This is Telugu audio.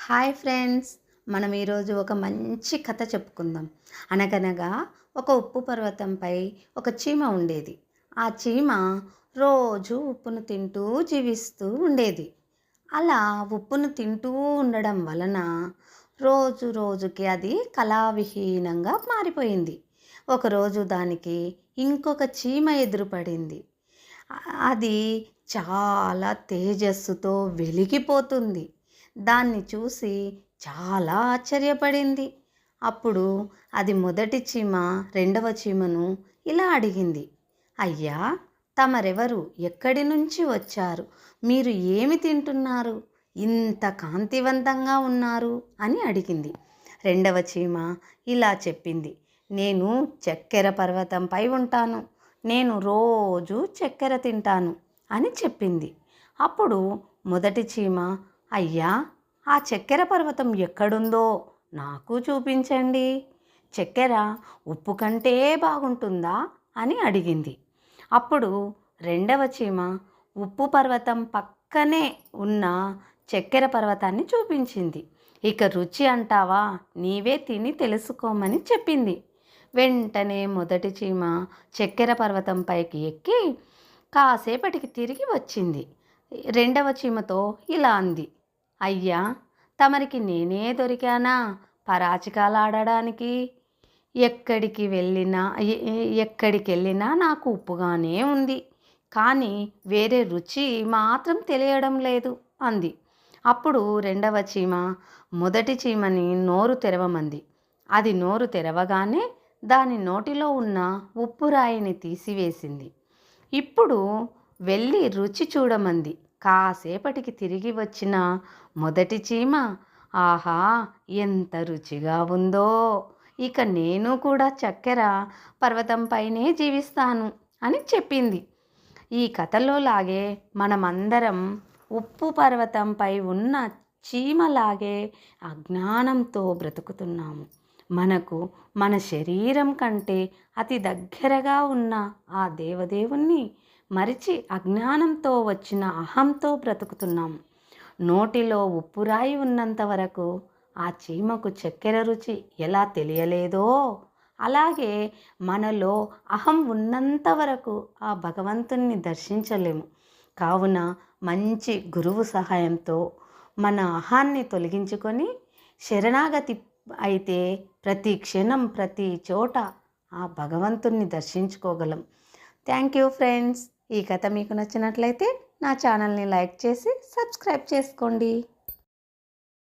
హాయ్ ఫ్రెండ్స్, మనం ఈరోజు ఒక మంచి కథ చెప్పుకుందాం. అనగనగా ఒక ఉప్పు పర్వతంపై ఒక చీమ ఉండేది. ఆ చీమ రోజు ఉప్పును తింటూ జీవిస్తూ ఉండేది. అలా ఉప్పును తింటూ ఉండడం వలన రోజు రోజుకి అది కళావిహీనంగా మారిపోయింది. ఒకరోజు దానికి ఇంకొక చీమ ఎదురుపడింది. అది చాలా తేజస్సుతో వెలిగిపోతుంది. దాన్ని చూసి చాలా ఆశ్చర్యపడింది. అప్పుడు అది మొదటి చీమ రెండవ చీమను ఇలా అడిగింది, అయ్యా, తమరెవరు, ఎక్కడి నుంచి వచ్చారు, మీరు ఏమి తింటున్నారు, ఇంత కాంతివంతంగా ఉన్నారు అని అడిగింది. రెండవ చీమ ఇలా చెప్పింది, నేను చక్కెర పర్వతంపై ఉంటాను, నేను రోజు చక్కెర తింటాను అని చెప్పింది. అప్పుడు మొదటి చీమ, అయ్యా, ఆ చక్కెర పర్వతం ఎక్కడుందో నాకు చూపించండి, చక్కెర ఉప్పు కంటే బాగుంటుందా అని అడిగింది. అప్పుడు రెండవ చీమ ఉప్పు పర్వతం పక్కనే ఉన్న చక్కెర పర్వతాన్ని చూపించింది. ఇక రుచి అంటావా, నీవే తిని తెలుసుకోమని చెప్పింది. వెంటనే మొదటి చీమ చక్కెర పర్వతం పైకి ఎక్కి కాసేపటికి తిరిగి వచ్చింది. రెండవ చీమతో ఇలా అంది, అయ్యా, తమరికి నేనే దొరికానా పరాచికాలాడడానికి? ఎక్కడికి వెళ్ళినా ఎక్కడికి వెళ్ళినా నాకు ఉప్పుగానే ఉంది, కానీ వేరే రుచి మాత్రం తెలియడం లేదు అంది. అప్పుడు రెండవ చీమ మొదటి చీమని నోరు తెరవమంది. అది నోరు తెరవగానే దాని నోటిలో ఉన్న ఉప్పు రాయిని తీసివేసింది. ఇప్పుడు వెళ్ళి రుచి చూడమంది. కాసేపటికి తిరిగి వచ్చిన మొదటి చీమ, ఆహా, ఎంత రుచిగా ఉందో, ఇక నేను కూడా చక్కెర పర్వతంపైనే జీవిస్తాను అని చెప్పింది. ఈ కథలో లాగే మనమందరం ఉప్పు పర్వతంపై ఉన్న చీమలాగే అజ్ఞానంతో బ్రతుకుతున్నాము. మనకు మన శరీరం కంటే అతి దగ్గరగా ఉన్న ఆ దేవదేవుణ్ణి మరిచి అజ్ఞానంతో వచ్చిన అహంతో బ్రతుకుతున్నాము. నోటిలో ఉప్పురాయి ఉన్నంత వరకు ఆ చీమకు చక్కెర రుచి ఎలా తెలియలేదో, అలాగే మనలో అహం ఉన్నంత వరకు ఆ భగవంతుణ్ణి దర్శించలేము. కావున మంచి గురువు సహాయంతో మన అహాన్ని తొలగించుకొని శరణాగతి అయితే ప్రతి క్షణం ప్రతి చోట ఆ భగవంతుణ్ణి దర్శించుకోగలం. Thank you friends. ఈ కథ మీకు నచ్చినట్లయితే నా ఛానల్ని లైక్ చేసి సబ్స్క్రైబ్ చేసుకోండి.